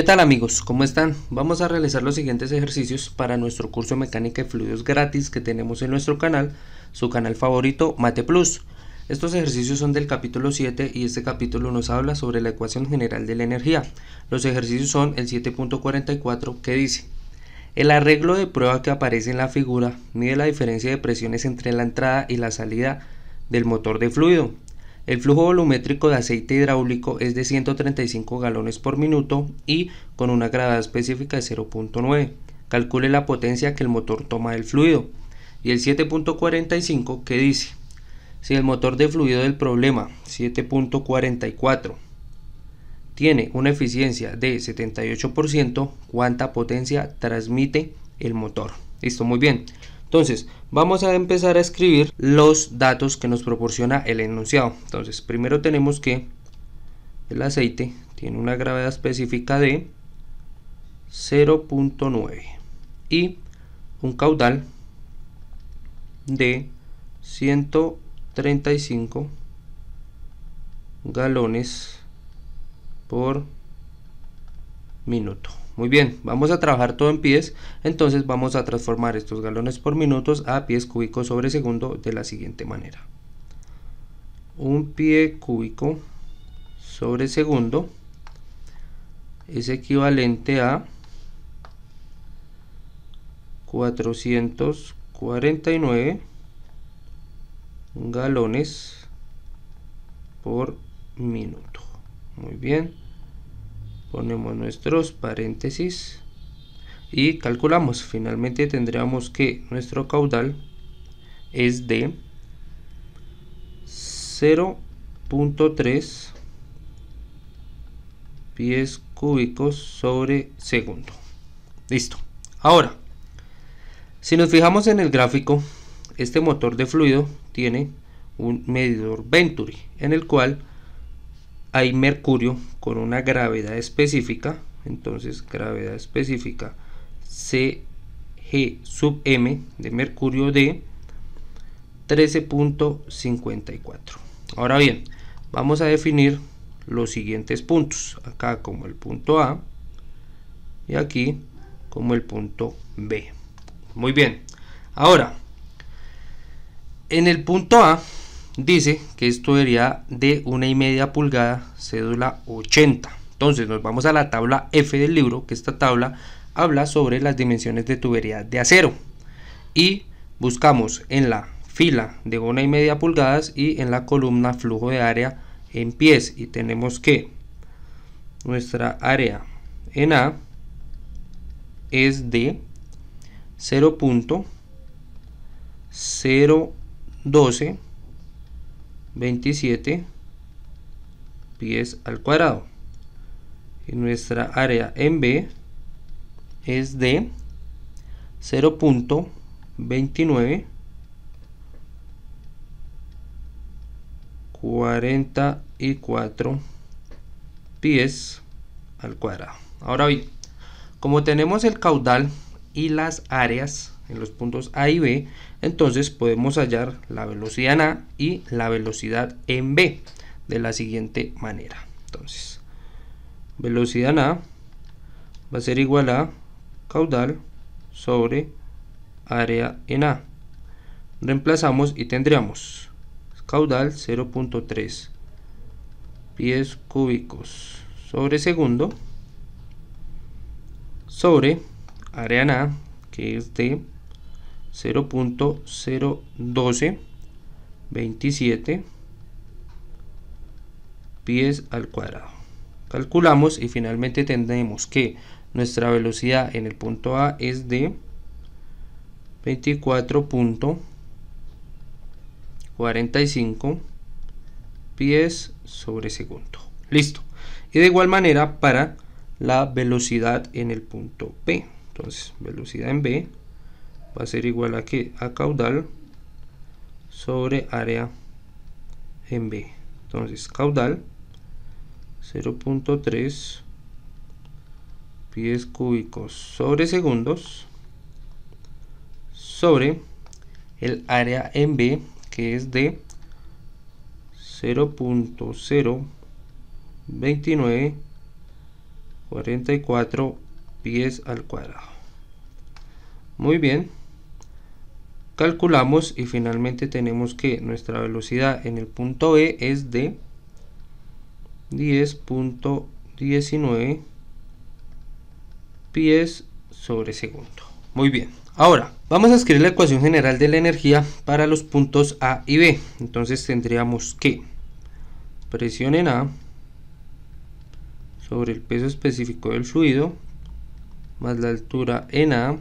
¿Qué tal amigos? ¿Cómo están? Vamos a realizar los siguientes ejercicios para nuestro curso de mecánica de fluidos gratis que tenemos en nuestro canal, su canal favorito Mate Plus. Estos ejercicios son del capítulo 7 y este capítulo nos habla sobre la ecuación general de la energía. Los ejercicios son el 7.44 que dice: el arreglo de prueba que aparece en la figura mide la diferencia de presiones entre la entrada y la salida del motor de fluido. El flujo volumétrico de aceite hidráulico es de 135 galones por minuto y con una gravedad específica de 0.9. Calcule la potencia que el motor toma del fluido. Y el 7.45 que dice: si el motor de fluido del problema 7.44 tiene una eficiencia de 78%, ¿cuánta potencia transmite el motor? Listo, muy bien. Entonces, vamos a empezar a escribir los datos que nos proporciona el enunciado. Entonces, primero tenemos que el aceite tiene una gravedad específica de 0.9 y un caudal de 135 galones por minuto. Muy bien, vamos a trabajar todo en pies, entonces vamos a transformar estos galones por minutos a pies cúbicos sobre segundo de la siguiente manera. Un pie cúbico sobre segundo es equivalente a 449 galones por minuto. Muy bien, ponemos nuestros paréntesis y calculamos. Finalmente tendríamos que nuestro caudal es de 0.3 pies cúbicos sobre segundo. Listo. Ahora, si nos fijamos en el gráfico, este motor de fluido tiene un medidor Venturi en el cual hay mercurio con una gravedad específica. Entonces, gravedad específica Cg sub m de mercurio de 13.54. Ahora bien, vamos a definir los siguientes puntos. Acá como el punto A y aquí como el punto B. Muy bien. Ahora, en el punto A dice que esto sería de 1,5 pulgada, cédula 80. Entonces nos vamos a la tabla F del libro, que esta tabla habla sobre las dimensiones de tubería de acero, y buscamos en la fila de 1,5 pulgadas y en la columna flujo de área en pies, y tenemos que nuestra área en A es de 0.01227 pies al cuadrado, y nuestra área en B es de 0.2944 pies al cuadrado. Ahora bien, como tenemos el caudal y las áreas en los puntos A y B, entonces podemos hallar la velocidad en A y la velocidad en B de la siguiente manera. Entonces, velocidad en A va a ser igual a caudal sobre área en A. Reemplazamos y tendríamos caudal 0.3 pies cúbicos sobre segundo sobre área en A, que es de 0.01227 pies al cuadrado. Calculamos y finalmente tendremos que nuestra velocidad en el punto A es de 24.45 pies sobre segundo. Listo. Y de igual manera para la velocidad en el punto B. Entonces, velocidad en B va a ser igual a caudal sobre área en B. Entonces, caudal 0.3 pies cúbicos sobre segundos sobre el área en B, que es de 0.029 44 pies al cuadrado. Muy bien, calculamos y finalmente tenemos que nuestra velocidad en el punto B es de 10.19 pies sobre segundo. Muy bien, ahora vamos a escribir la ecuación general de la energía para los puntos A y B. Entonces tendríamos que presión en A sobre el peso específico del fluido más la altura en A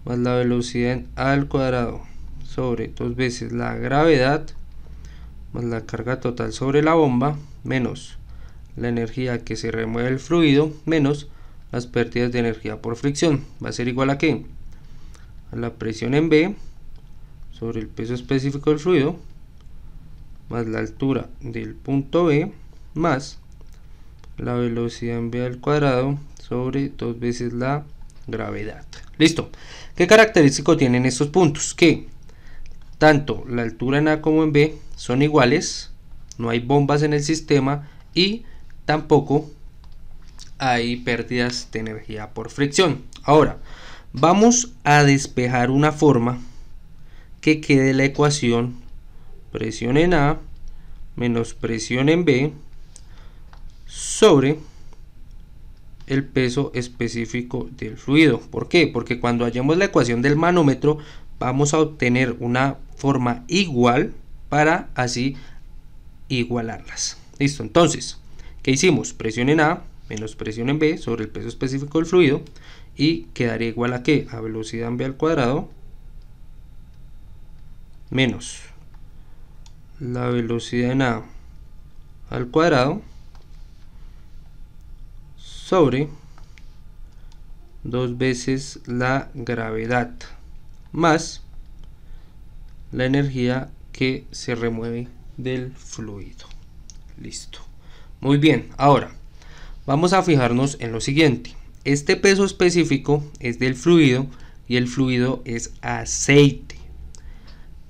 más la velocidad en A al cuadrado sobre 2 veces la gravedad más la carga total sobre la bomba menos la energía que se remueve el fluido menos las pérdidas de energía por fricción. Va a ser igual a ¿qué? A la presión en B sobre el peso específico del fluido más la altura del punto B más la velocidad en B al cuadrado sobre 2 veces la gravedad. Listo. ¿Qué característico tienen estos puntos? Que tanto la altura en A como en B son iguales, no hay bombas en el sistema y tampoco hay pérdidas de energía por fricción. Ahora vamos a despejar una forma que quede la ecuación presión en A menos presión en B sobre el peso específico del fluido. ¿Por qué? Porque cuando hallemos la ecuación del manómetro vamos a obtener una forma igual para así igualarlas. Listo, entonces, ¿qué hicimos? Presión en A menos presión en B sobre el peso específico del fluido y quedaría igual a ¿qué? A velocidad en B al cuadrado menos la velocidad en A al cuadrado sobre 2 veces la gravedad más la energía que se remueve del fluido. Listo. Muy bien, ahora vamos a fijarnos en lo siguiente. Este peso específico es del fluido y el fluido es aceite.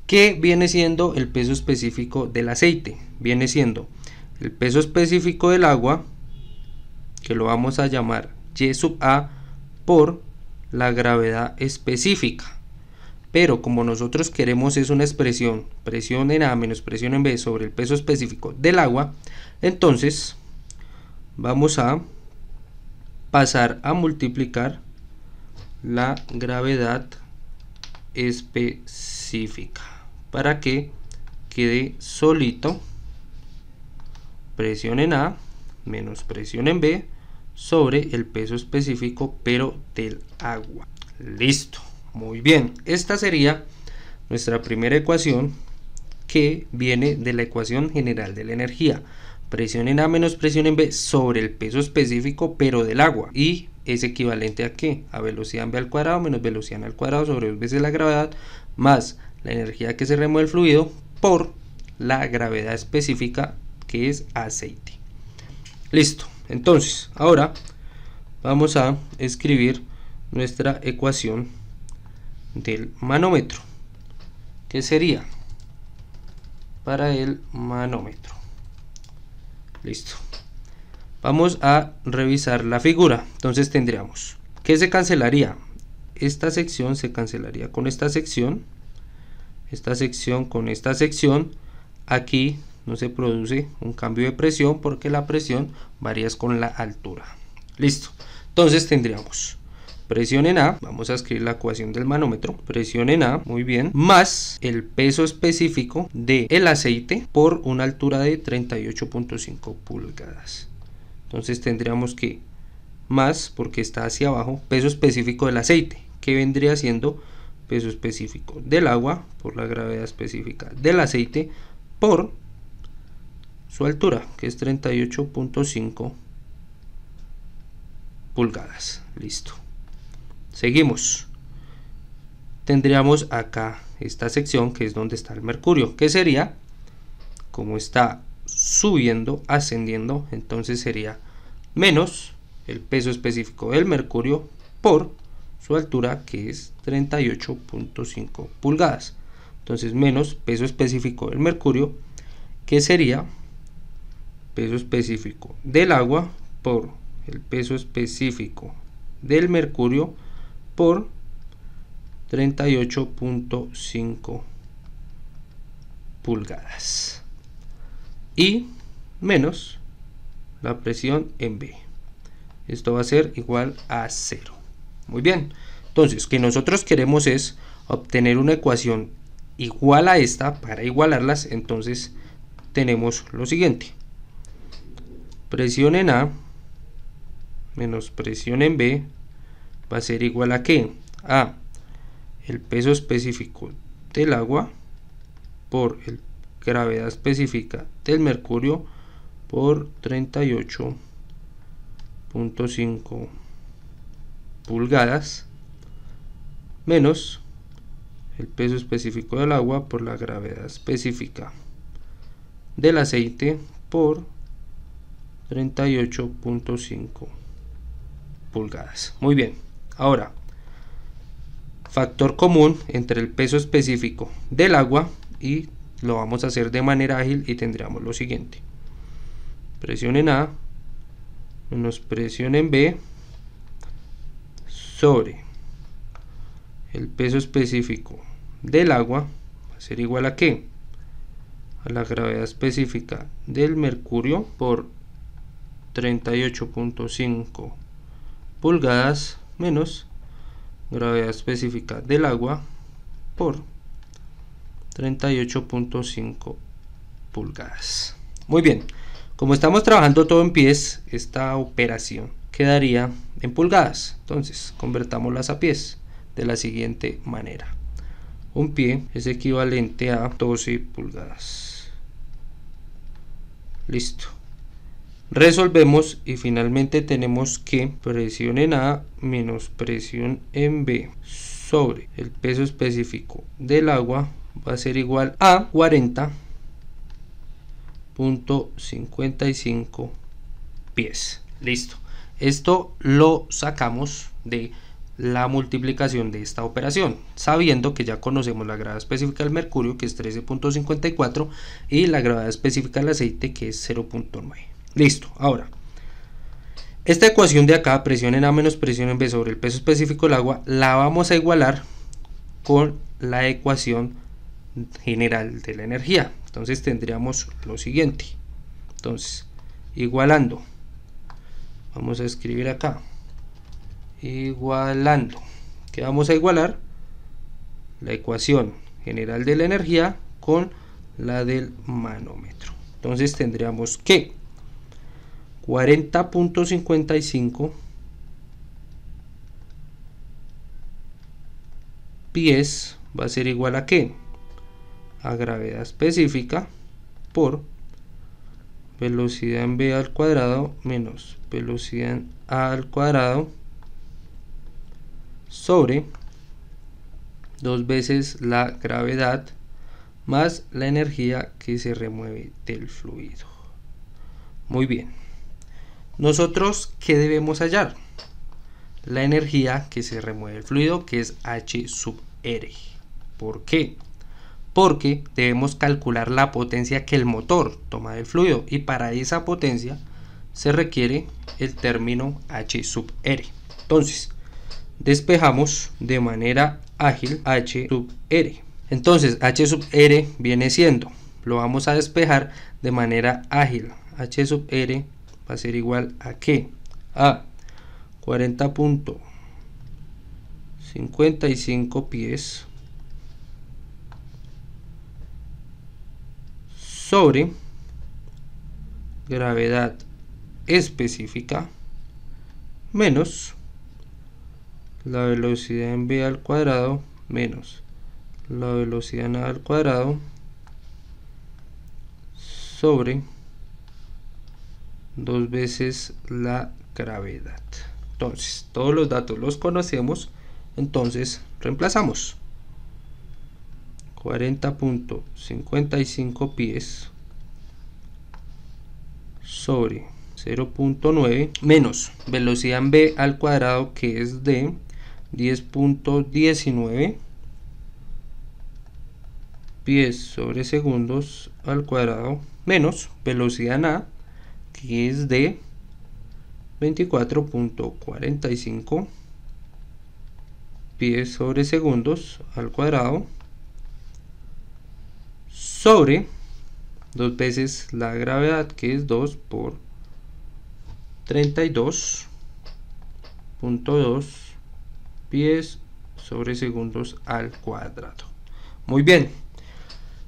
¿Qué viene siendo el peso específico del aceite? Viene siendo el peso específico del agua, que lo vamos a llamar Y sub A, por la gravedad específica. Pero como nosotros queremos es una expresión presión en A menos presión en B sobre el peso específico del agua, entonces vamos a pasar a multiplicar la gravedad específica para que quede solito presión en A menos presión en B sobre el peso específico pero del agua. Listo, muy bien, esta sería nuestra primera ecuación, que viene de la ecuación general de la energía, presión en A menos presión en B sobre el peso específico pero del agua, y es equivalente a ¿qué? A velocidad en B al cuadrado menos velocidad en al cuadrado sobre 2 veces la gravedad más la energía que se remueve el fluido por la gravedad específica, que es aceite. Listo, entonces ahora vamos a escribir nuestra ecuación del manómetro, que sería para el manómetro. Listo, vamos a revisar la figura. Entonces tendríamos que se cancelaría, esta sección se cancelaría con esta sección con esta sección. Aquí no se produce un cambio de presión porque la presión varía con la altura. Listo, entonces tendríamos presión en A, vamos a escribir la ecuación del manómetro, presión en A, muy bien, más el peso específico del aceite por una altura de 38.5 pulgadas. Entonces tendríamos que más, porque está hacia abajo, peso específico del aceite, que vendría siendo peso específico del agua por la gravedad específica del aceite por su altura, que es 38.5 pulgadas. Listo, seguimos. Tendríamos acá esta sección, que es donde está el mercurio, que sería, como está subiendo, ascendiendo, entonces sería menos el peso específico del mercurio por su altura, que es 38.5 pulgadas. Entonces menos peso específico del mercurio, que sería peso específico del agua por el peso específico del mercurio por 38.5 pulgadas y menos la presión en B. Esto va a ser igual a 0. Muy bien, entonces que nosotros queremos es obtener una ecuación igual a esta. Para igualarlas, entonces tenemos lo siguiente: presión en A menos presión en B va a ser igual a ¿qué? A el peso específico del agua por la gravedad específica del mercurio por 38.5 pulgadas menos el peso específico del agua por la gravedad específica del aceite por 38.5 pulgadas. Muy bien, ahora factor común entre el peso específico del agua, y lo vamos a hacer de manera ágil y tendríamos lo siguiente: presión en A menos presión en B sobre el peso específico del agua va a ser igual a ¿qué? A la gravedad específica del mercurio por 38.5 pulgadas menos gravedad específica del agua por 38.5 pulgadas. Muy bien, como estamos trabajando todo en pies, esta operación quedaría en pulgadas. Entonces convertámoslas a pies de la siguiente manera: un pie es equivalente a 12 pulgadas. Listo. Resolvemos y finalmente tenemos que presión en A menos presión en B sobre el peso específico del agua va a ser igual a 40.55 pies. Listo. Esto lo sacamos de la multiplicación de esta operación, sabiendo que ya conocemos la gravedad específica del mercurio, que es 13.54, y la gravedad específica del aceite, que es 0.9. Listo. Ahora, esta ecuación de acá, presión en A menos presión en B sobre el peso específico del agua, la vamos a igualar con la ecuación general de la energía. Entonces tendríamos lo siguiente. Entonces, igualando, vamos a escribir acá, igualando, que vamos a igualar la ecuación general de la energía con la del manómetro. Entonces tendríamos que 40.55 pies va a ser igual a ¿qué? A gravedad específica por velocidad en B al cuadrado menos velocidad en A al cuadrado sobre 2 veces la gravedad más la energía que se remueve del fluido. Muy bien. Nosotros, ¿qué debemos hallar? La energía que se remueve del fluido, que es H sub R. ¿Por qué? Porque debemos calcular la potencia que el motor toma del fluido, y para esa potencia se requiere el término H sub R. Entonces, despejamos de manera ágil H sub R. Entonces, H sub R viene siendo, lo vamos a despejar de manera ágil. H sub R va a ser igual a ¿qué? A 40.55 pies sobre gravedad específica menos la velocidad en B al cuadrado menos la velocidad en A al cuadrado sobre 2 veces la gravedad. Entonces, todos los datos los conocemos, entonces reemplazamos 40.55 pies sobre 0.9 menos velocidad en B al cuadrado, que es de 10.19 pies sobre segundos al cuadrado menos velocidad en A, que es de 24.45 pies sobre segundos al cuadrado sobre 2 veces la gravedad, que es 2 por 32.2 pies sobre segundos al cuadrado. Muy bien,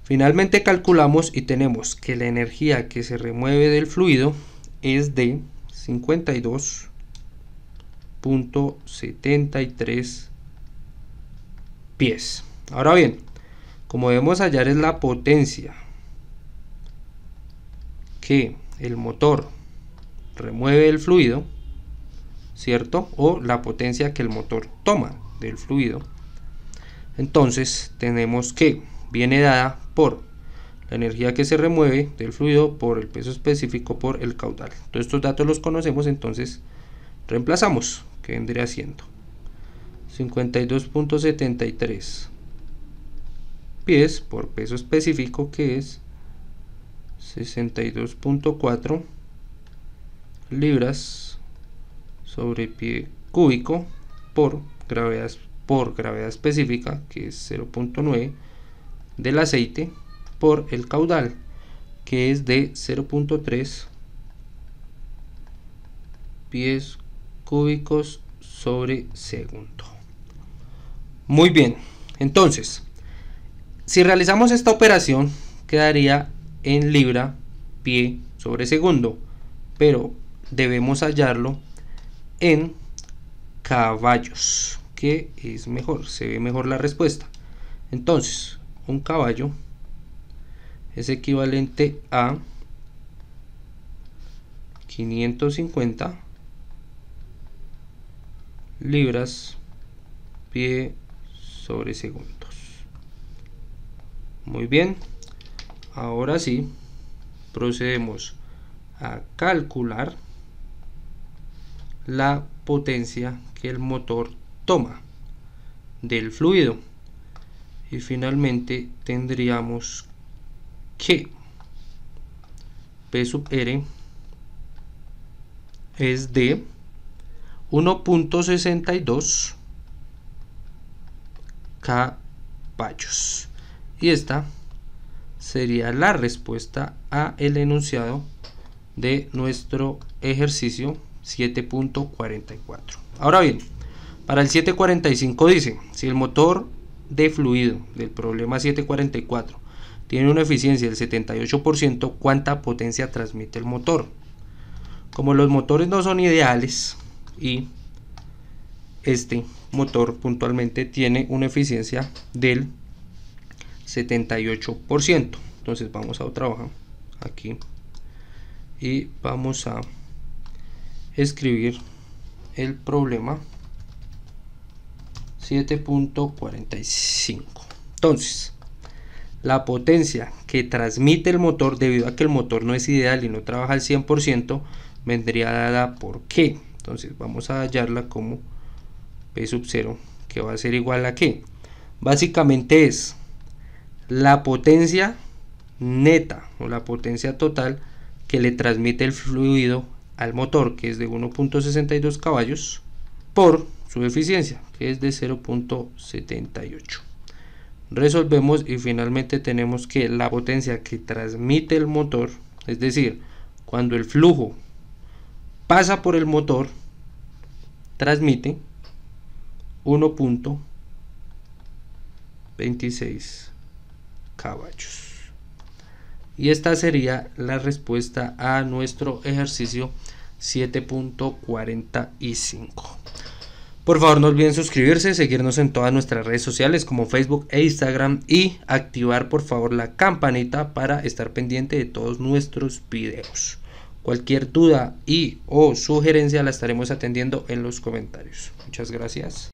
finalmente calculamos y tenemos que la energía que se remueve del fluido es de 52.73 pies. Ahora bien, como debemos hallar es la potencia que el motor remueve el fluido, ¿cierto? O la potencia que el motor toma del fluido. Entonces tenemos que viene dada por la energía que se remueve del fluido por el peso específico por el caudal. Todos estos datos los conocemos, entonces reemplazamos, que vendría siendo 52.73 pies por peso específico, que es 62.4 libras sobre pie cúbico por gravedad específica, que es 0.9 del aceite, por el caudal, que es de 0.3 pies cúbicos sobre segundo. Muy bien, entonces si realizamos esta operación quedaría en libra pie sobre segundo, pero debemos hallarlo en caballos, que es mejor, se ve mejor la respuesta. Entonces un caballo es equivalente a 550 libras pie sobre segundos. Muy bien, ahora sí procedemos a calcular la potencia que el motor toma del fluido, y finalmente tendríamos que P sub R es de 1.62 caballos, y esta sería la respuesta a el enunciado de nuestro ejercicio 7.44. Ahora bien, para el 7.45 dice: si el motor de fluido del problema 7.44 tiene una eficiencia del 78%, ¿cuánta potencia transmite el motor? Como los motores no son ideales y este motor puntualmente tiene una eficiencia del 78%, entonces vamos a otra hoja aquí y vamos a escribir el problema 7.45. entonces la potencia que transmite el motor, debido a que el motor no es ideal y no trabaja al 100%, vendría dada por ¿qué? Entonces vamos a hallarla como P sub 0, que va a ser igual a ¿qué? Básicamente es la potencia neta o la potencia total que le transmite el fluido al motor, que es de 1.62 caballos, por su eficiencia, que es de 0.78. Resolvemos y finalmente tenemos que la potencia que transmite el motor, es decir, cuando el flujo pasa por el motor, transmite 1.26 caballos. Y esta sería la respuesta a nuestro ejercicio 7.45. Por favor, no olviden suscribirse, seguirnos en todas nuestras redes sociales como Facebook e Instagram y activar por favor la campanita para estar pendiente de todos nuestros videos. Cualquier duda y o sugerencia la estaremos atendiendo en los comentarios. Muchas gracias.